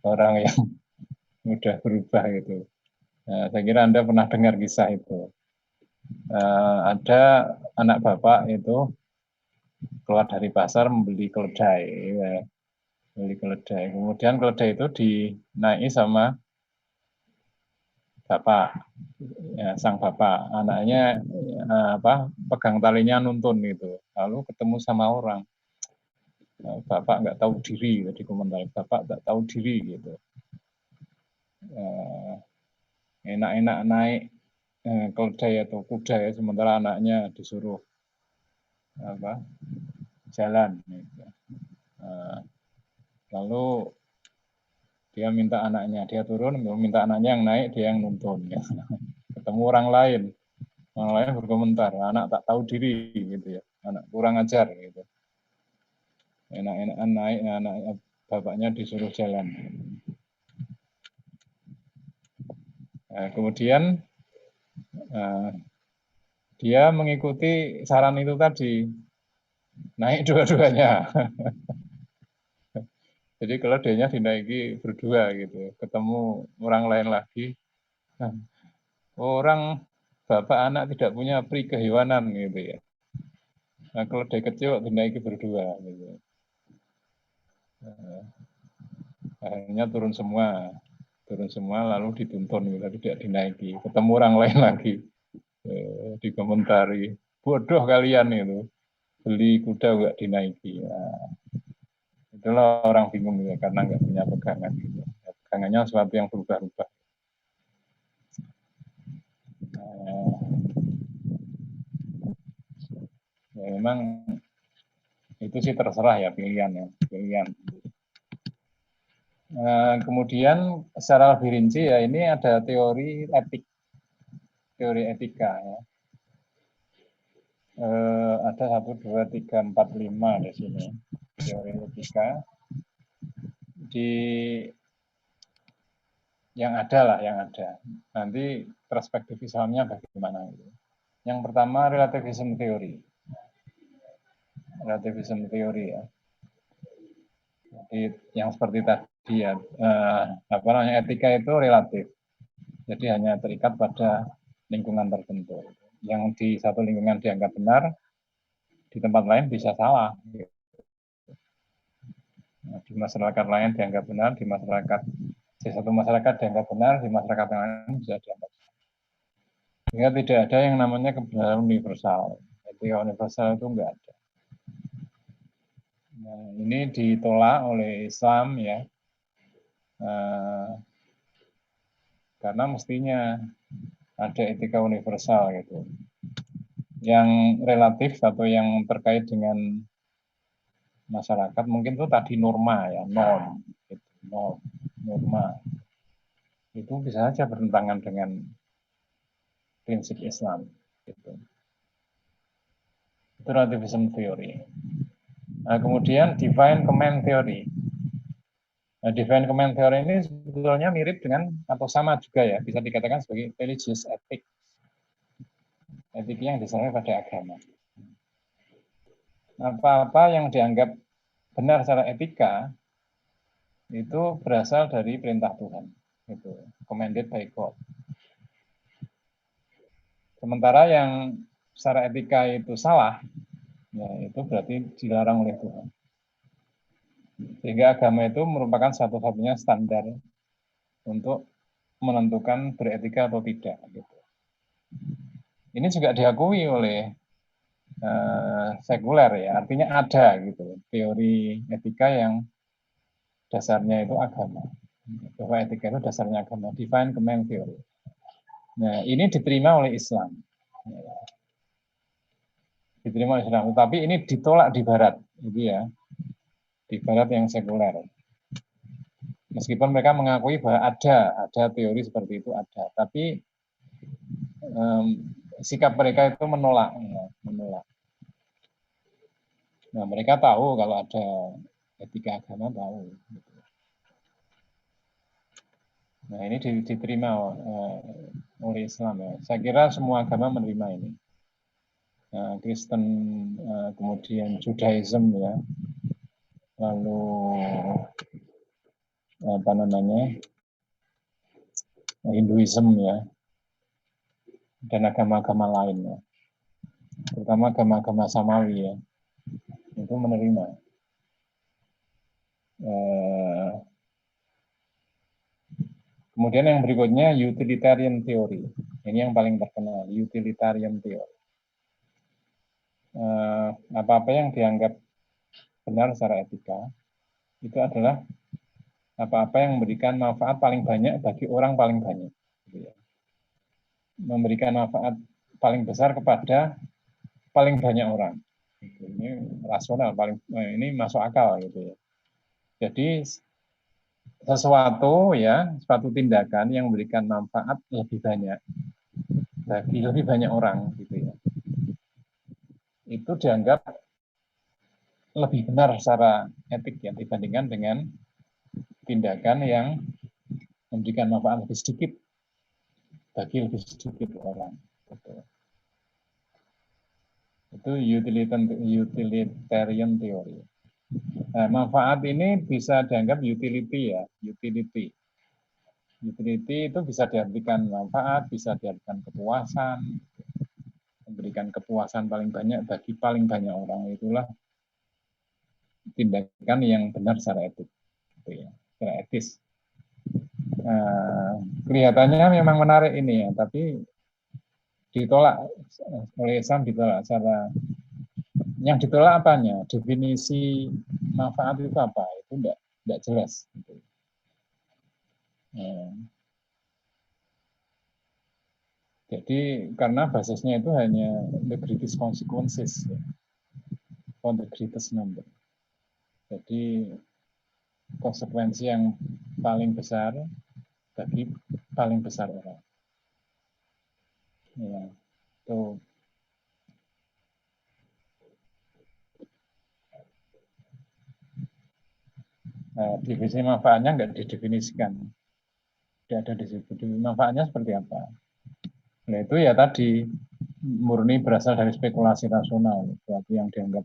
orang yang mudah berubah gitu. Nah, saya kira Anda pernah dengar kisah itu. Ada anak bapak itu keluar dari pasar membeli keledai, ya. Beli keledai. Kemudian keledai itu dinaiki sama bapak, ya, sang bapak. Anaknya pegang talinya nuntun gitu. Lalu ketemu sama orang. Bapak nggak tahu diri, tadi komentar. Bapak nggak tahu diri gitu. Enak-enak naik keledai atau kuda ya, sementara anaknya disuruh jalan. Gitu. Lalu dia minta anaknya, dia turun, minta anaknya yang naik, dia yang nuntun. Ya. Ketemu orang lain berkomentar, anak tak tahu diri gitu ya, anak kurang ajar gitu. Enak-enakan naik, anak bapaknya disuruh jalan. Kemudian dia mengikuti saran itu tadi, naik dua-duanya. Jadi keledainya dinaiki berdua gitu, ketemu orang lain lagi. Orang bapak anak tidak punya pri kehewanan gitu ya. Nah, keledai kecil dinaiki berdua gitu. Akhirnya turun semua lalu dituntun gitu, tidak dinaiki. Ketemu orang lain lagi, dikomentari, bodoh kalian itu, beli kuda nggak dinaiki. Nah, itulah orang bingung gitu, karena nggak punya pegangan gitu. Pegangannya sesuatu yang berubah-ubah. Ya, memang itu sih terserah ya, pilihan. Kemudian secara lebih rinci ya, ini ada teori etika ya. Ada 1, 2, 3, 4, 5 di sini teori etika. Di yang ada. Nanti perspektif Islamnya bagaimana itu. Yang pertama relativism teori ya. Jadi yang seperti tadi ya, etika itu relatif. Jadi hanya terikat pada lingkungan tertentu. Yang di satu lingkungan dianggap benar, di tempat lain bisa salah. Nah, di masyarakat lain dianggap benar, di satu masyarakat dianggap benar, di masyarakat lain bisa dianggap salah. Sehingga tidak ada yang namanya kebenaran universal. Etika universal itu enggak ada. Nah, ini ditolak oleh Islam ya. Karena mestinya ada etika universal gitu. Yang relatif atau yang terkait dengan masyarakat mungkin itu tadi norma ya, norma. Itu bisa saja bertentangan dengan prinsip Islam gitu. Itu relativism theory. Nah, kemudian divine command theory. Nah, divine command theory ini sebetulnya mirip dengan atau sama juga ya, bisa dikatakan sebagai religious ethics. Etik yang disasarkan pada agama. Apa-apa yang dianggap benar secara etika itu berasal dari perintah Tuhan. Itu commanded by God. Sementara yang secara etika itu salah, ya itu berarti dilarang oleh Tuhan. Sehingga agama itu merupakan satu-satunya standar untuk menentukan beretika atau tidak. Gitu. Ini juga diakui oleh sekuler ya, artinya ada gitu teori etika yang dasarnya itu agama. Bahwa etika itu dasarnya agama, divine command theory. Nah, ini diterima oleh Islam. Diterima oleh Islam, tapi ini ditolak di Barat, gitu ya. Di Barat yang sekuler. Meskipun mereka mengakui bahwa ada teori seperti itu ada, tapi sikap mereka itu menolak, ya, menolak. Nah, mereka tahu kalau ada etika agama, tahu. Nah, ini diterima oleh Islam ya. Saya kira semua agama menerima ini. Kristen, kemudian Judaism ya, lalu apa namanya Hinduism ya, dan agama-agama lain ya, terutama agama-agama Samawi ya, itu menerima. Kemudian yang berikutnya utilitarian theory. Ini yang paling terkenal, utilitarian theory. Apa-apa yang dianggap benar secara etika itu adalah apa-apa yang memberikan manfaat paling banyak bagi orang paling banyak. Memberikan manfaat paling besar kepada paling banyak orang. Ini rasional, ini masuk akal gitu ya. Jadi sesuatu ya, suatu tindakan yang memberikan manfaat lebih banyak bagi lebih banyak orang gitu ya. Itu dianggap lebih benar secara etik ya dibandingkan dengan tindakan yang memberikan manfaat lebih sedikit bagi lebih sedikit orang. Gitu. Itu utilitarian theory. Nah, manfaat ini bisa dianggap utility ya, utility. Utility itu bisa diartikan manfaat, bisa diartikan kepuasan, memberikan kepuasan paling banyak bagi paling banyak orang, itulah tindakan yang benar secara etik, gitu ya, secara etis. Kelihatannya memang menarik ini ya, tapi ditolak oleh Islam, ditolak secara yang ditolak apanya? Definisi manfaat itu apa? Itu enggak jelas. Gitu. Jadi karena basisnya itu hanya the greatest consequences, ya. On the greatest number. Jadi konsekuensi yang paling besar bagi paling besar orang. Ya, itu. Definisi manfaatnya nggak didefinisikan. Tidak ada di situ. Manfaatnya seperti apa? Nah itu ya tadi murni berasal dari spekulasi rasional, sesuatu yang dianggap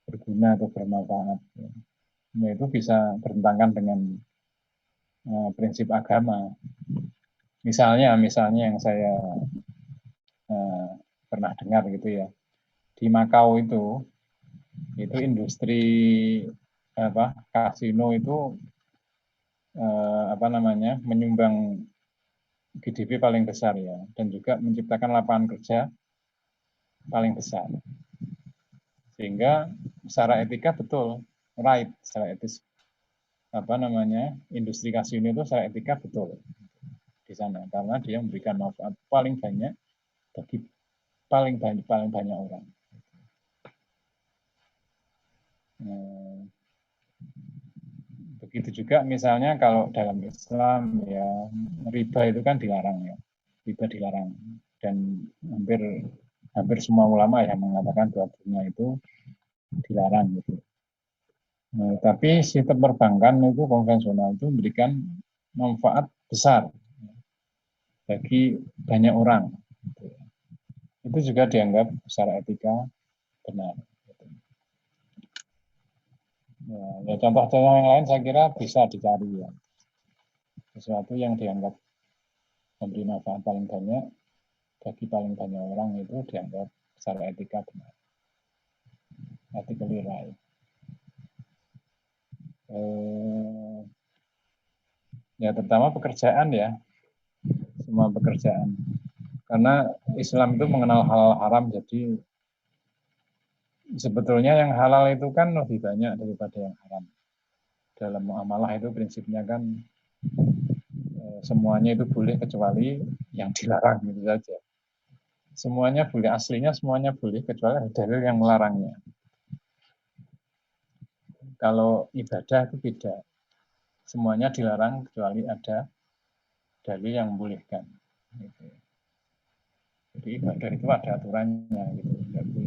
berguna atau bermanfaat. Nah itu bisa bertentangan dengan prinsip agama. Misalnya yang saya pernah dengar gitu ya, di Makau itu industri kasino itu menyumbang GDP paling besar ya, dan juga menciptakan lapangan kerja paling besar. Sehingga secara etika betul, right, secara etis industri kasino itu secara etika betul di sana karena dia memberikan manfaat paling banyak bagi paling banyak orang. Begitu juga misalnya kalau dalam Islam ya riba itu kan dilarang ya, riba dilarang dan hampir semua ulama yang mengatakan bahwa bunga itu dilarang gitu. Tapi sistem perbankan itu konvensional itu memberikan manfaat besar bagi banyak orang. Itu juga dianggap secara etika benar. Ya contoh-contoh yang lain saya kira bisa dicari ya. Sesuatu yang dianggap memberi manfaat paling banyak bagi paling banyak orang itu dianggap secara etika benar. Ethically right. Ya terutama pekerjaan ya, semua pekerjaan. Karena Islam itu mengenal halal haram, jadi sebetulnya yang halal itu kan lebih banyak daripada yang haram. Dalam muamalah itu prinsipnya kan semuanya itu boleh kecuali yang dilarang gitu saja. Semuanya boleh, aslinya semuanya boleh kecuali ada dalil yang melarangnya. Kalau ibadah itu beda. semuanya dilarang kecuali ada dalil yang membolehkan. Gitu. Jadi ibadah itu ada aturannya, gitu. Jadi,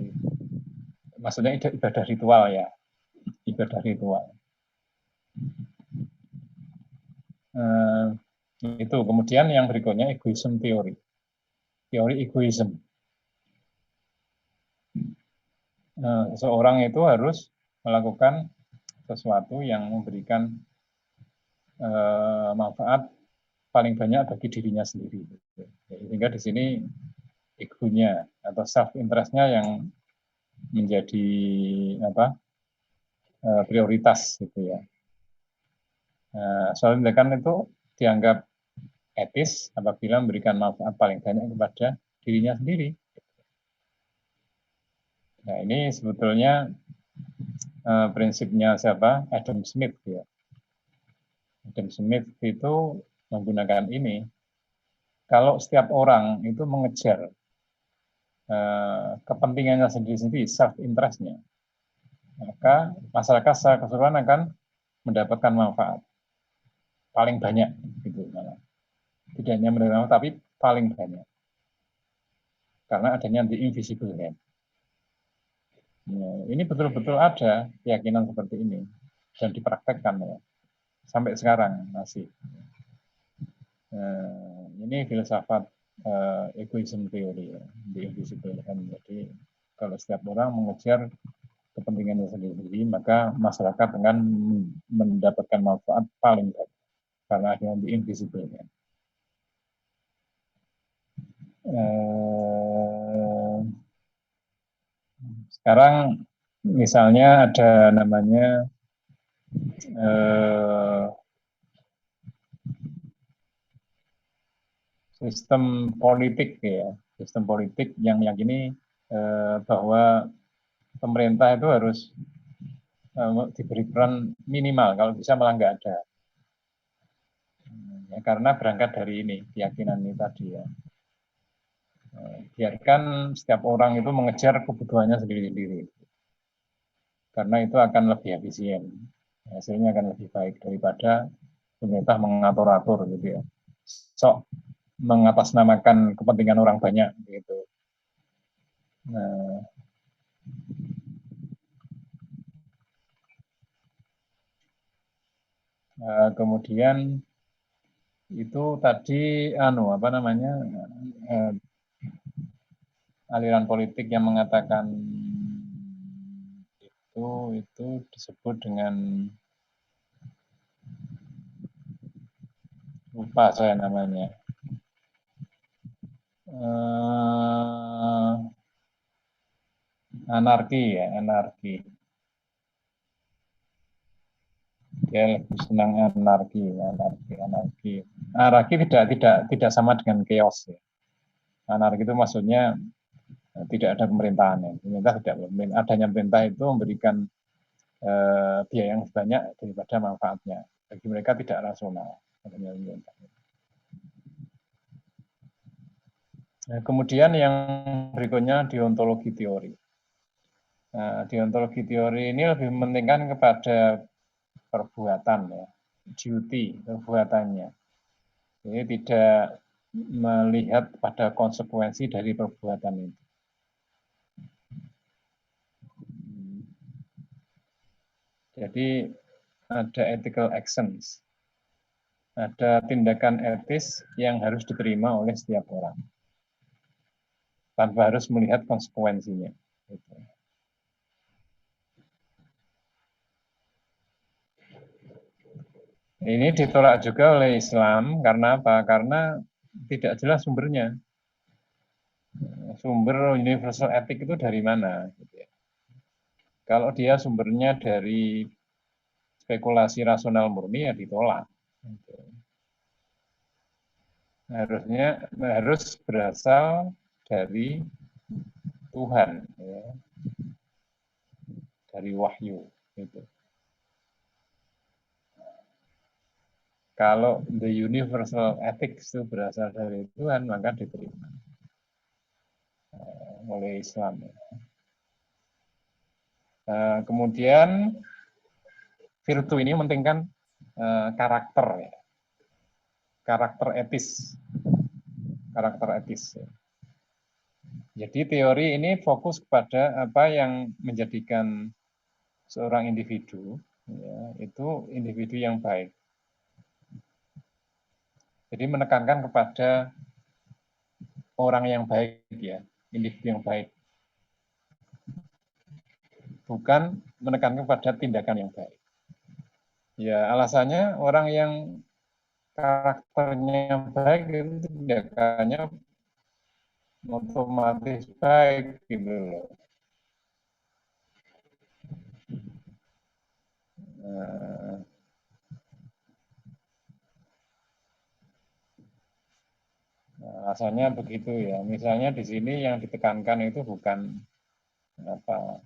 maksudnya ibadah ritual ya, ibadah ritual. Itu kemudian yang berikutnya egoism teori egoism. Seorang itu harus melakukan sesuatu yang memberikan manfaat paling banyak bagi dirinya sendiri. Sehingga di sini egonya atau self interestnya yang menjadi prioritas gitu ya. Soal tindakan itu dianggap etis apabila memberikan manfaat paling banyak kepada dirinya sendiri. Nah ini sebetulnya prinsipnya siapa? Adam Smith ya. Adam Smith itu menggunakan ini. Kalau setiap orang itu mengejar kepentingannya sendiri-sendiri, self interestnya, maka masyarakat secara keseluruhan akan mendapatkan manfaat paling banyak, gitu. Tidak hanya menerima, tapi paling banyak, karena adanya the invisible hand. Ini betul-betul ada keyakinan seperti ini dan dipraktekkan ya, sampai sekarang masih. Ini filsafat egoism teori ya, the invisible hand. Jadi kalau setiap orang mengejar kepentingannya sendiri, maka masyarakat akan mendapatkan manfaat paling banyak karena adanya the invisible hand. Sekarang misalnya ada namanya sistem politik ya, sistem politik yang meyakini bahwa pemerintah itu harus diberi peran minimal, kalau bisa malah nggak ada. Ya, karena berangkat dari ini keyakinan ini tadi ya. Biarkan setiap orang itu mengejar kebutuhannya sendiri-sendiri, karena itu akan lebih efisien, hasilnya akan lebih baik daripada pemerintah mengatur-atur gitu ya, sok mengatasnamakan kepentingan orang banyak gitu. Kemudian itu tadi aliran politik yang mengatakan itu disebut dengan, lupa saya namanya, anarki ya, anarki. Dia lebih senang anarki. Anarki tidak sama dengan chaos ya. Anarki itu maksudnya tidak ada pemerintahan ya. Pemerintah tidak, adanya pemerintah itu memberikan biaya yang banyak daripada manfaatnya. Bagi mereka tidak rasional adanya pemerintah. Nah, kemudian yang berikutnya deontologi teori. Nah, deontologi teori ini lebih mementingkan kepada perbuatan ya, duty, perbuatannya. Jadi tidak melihat pada konsekuensi dari perbuatan itu. Jadi ada ethical actions, ada tindakan etis yang harus diterima oleh setiap orang, tanpa harus melihat konsekuensinya. Ini ditolak juga oleh Islam, karena apa? Karena tidak jelas sumbernya. Sumber universal ethic itu dari mana? Kalau dia sumbernya dari spekulasi rasional murni, ya ditolak. Harus berasal dari Tuhan, ya. Dari wahyu. Gitu. Kalau the universal ethics itu berasal dari Tuhan, maka diterima oleh Islam. Kemudian virtu ini mementingkan karakter ya. Karakter etis. Ya. Jadi teori ini fokus kepada apa yang menjadikan seorang individu ya, itu individu yang baik. Jadi menekankan kepada orang yang baik ya, individu yang baik. Bukan menekankan kepada tindakan yang baik. Ya, alasannya orang yang karakternya baik itu tindakannya otomatis baik gitu loh. Alasannya begitu ya. Misalnya di sini yang ditekankan itu bukan apa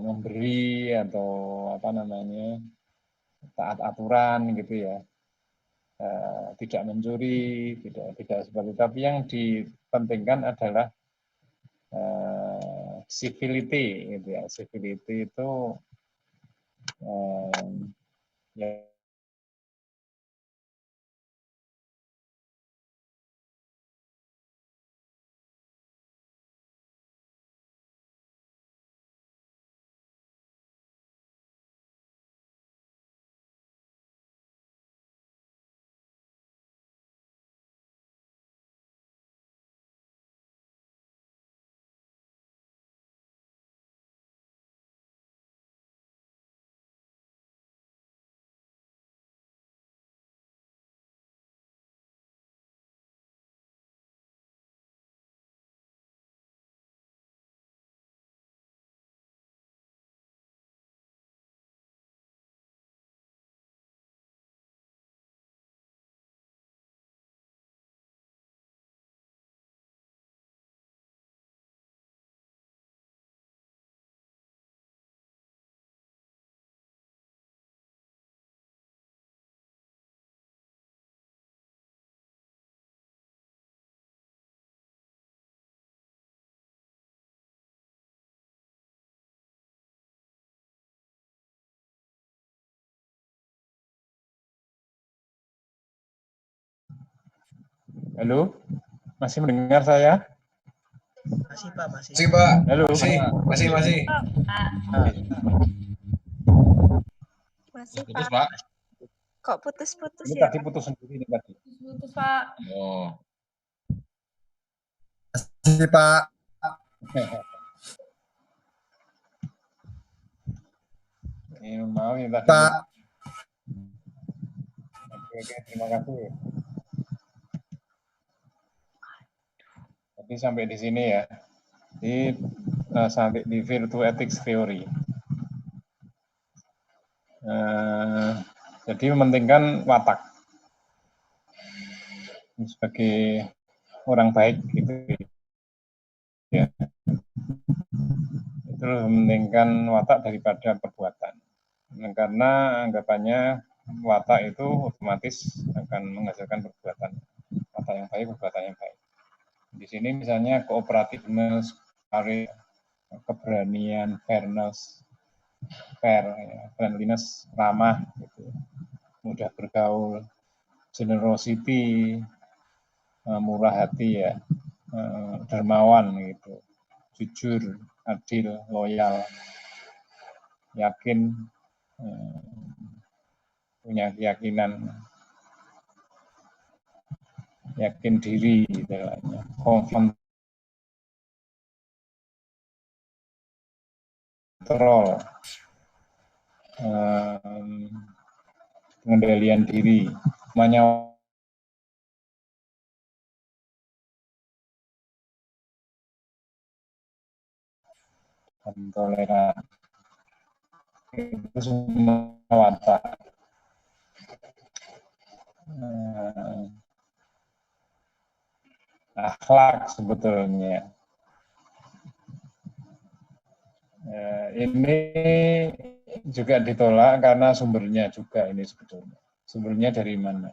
memberi atau apa namanya taat aturan gitu ya. Tidak mencuri, tidak seperti itu. Tapi yang dipentingkan adalah civility gitu ya. Civility itu ya halo, masih mendengar saya? Masih Pak, masih. Masih Pak, Halo, masih. Masih Putus Pak. Pak. Kok putus-putus ini ya tadi Pak? putus sendiri ini tadi. Putus Pak. Oh, Masih Pak. Maaf ya tadi. Pak. Oke, terima kasih. Jadi sampai di sini ya. Sampai di virtue ethics theory. Jadi mementingkan watak sebagai orang baik gitu ya. Itu mementingkan watak daripada perbuatan. Karena anggapannya watak itu otomatis akan menghasilkan perbuatan. Watak yang baik, perbuatan yang baik. Di sini misalnya cooperativeness, keberanian, fairness, friendliness, ramah, gitu. Mudah bergaul, generosity, murah hati ya, dermawan gitu, jujur, adil, loyal, yakin, punya keyakinan, yakin diri, gitu, kontrol, pengendalian diri, semuanya toleran. Itu semua watak. Akhlak sebetulnya. Ini juga ditolak karena sumbernya juga ini sebetulnya. Sumbernya dari mana?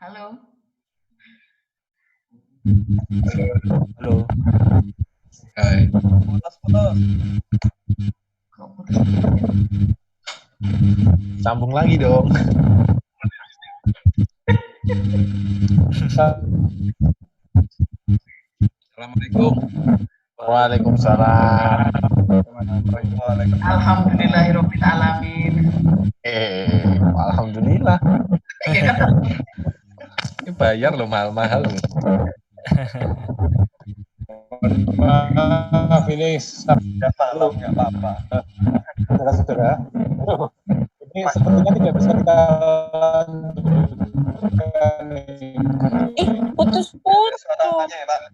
Halo. Halo. Hai. Putus. Kok putus? Sambung lagi dong. Assalamualaikum. Waalaikumsalam. Alhamdulillahirabbil alamin. Alhamdulillah. Ya kan? Ini bayar loh mahal-mahal loh. Maaf, ini Nggak apa-apa. saudara-saudara. Ini sepertinya tidak bisa kita lanjutkan. Putus-putus. Suara tanya ya, Pak.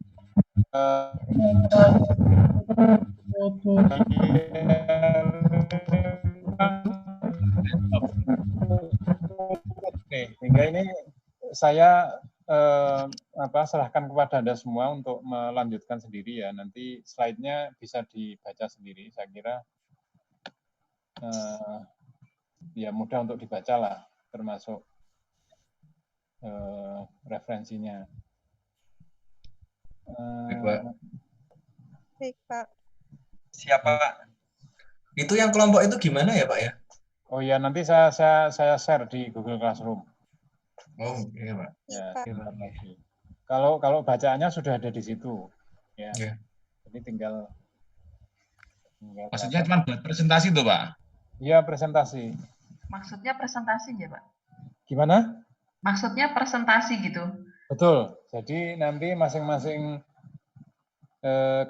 Sehingga ini saya serahkan kepada Anda semua untuk melanjutkan sendiri ya. Nanti slide-nya bisa dibaca sendiri. Saya kira ya mudah untuk dibaca lah, termasuk referensinya. Baik, Pak. Siapa, Pak? Itu yang kelompok itu gimana ya, Pak ya? Oh ya, nanti saya share di Google Classroom. Oh, iya, Pak. Ya, Pak. terima kasih. Kalau bacaannya sudah ada di situ, ya. Iya. Jadi tinggal Maksudnya cuma buat presentasi tuh, Pak? Iya, presentasi. Maksudnya presentasi ya, Pak? Gimana? Maksudnya presentasi gitu. Betul. Jadi nanti masing-masing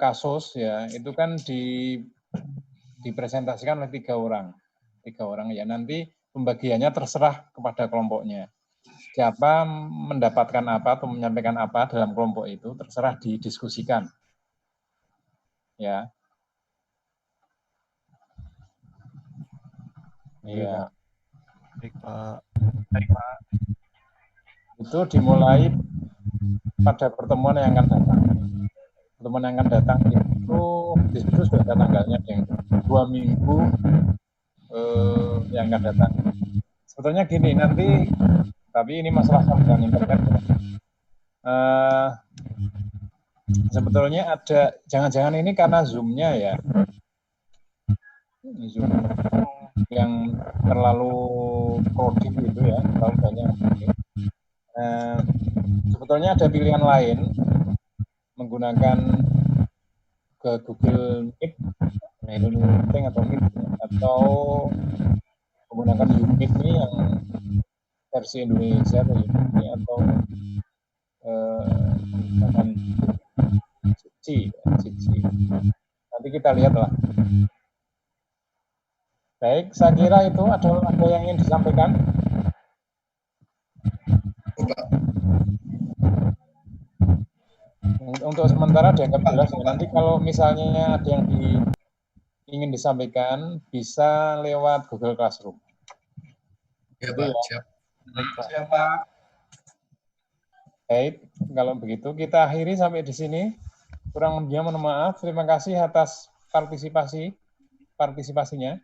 kasus ya itu kan dipresentasikan oleh 3 orang. 3 orang ya. Nanti pembagiannya terserah kepada kelompoknya. Siapa mendapatkan apa atau menyampaikan apa dalam kelompok itu terserah didiskusikan. Ya. Iya. Baik, Pak. Itu dimulai pada pertemuan yang akan datang. Pertemuan yang akan datang itu di situ sudah ada tanggalnya yang 2 minggu yang akan datang. Sebetulnya gini, nanti tapi ini masalah sambungan internet. Sebetulnya ada, jangan-jangan ini karena Zoom-nya ya. Zoom yang terlalu crowded gitu ya, terlalu banyak. Sebetulnya ada pilihan lain menggunakan ke Google Meet, Meeting atau Meet, atau menggunakan Meet ini yang versi Indonesia atau ini, atau menggunakan Cici. Nanti kita lihat lah. Baik, saya kira itu ada yang ingin disampaikan. Untuk sementara dianggap jelas ya. Nanti kalau misalnya ada yang ingin disampaikan bisa lewat Google Classroom. Ya, Pak. Siap. Siapa? Baik, kalau begitu kita akhiri sampai di sini. Kurang lebihnya mohon maaf. Terima kasih atas partisipasinya.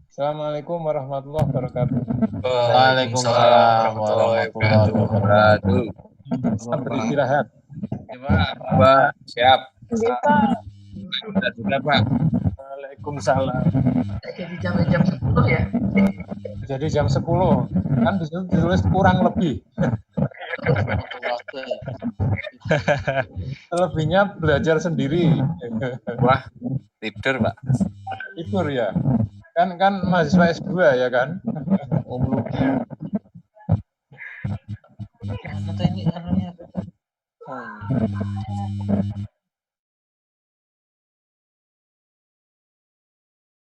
Assalamualaikum warahmatullahi wabarakatuh. Waalaikumsalam warahmatullahi wabarakatuh. Selamat beristirahat. Pak. Siap. Pak. Sudah juga, Pak. Waalaikumsalam. Jadi jam 10 ya? Jadi jam 10. Kan di situ ditulis kurang lebih. Selebihnya belajar sendiri. Wah, tidur, Pak. Tidur ya. Kan mahasiswa S2 ya kan? Ini anunya.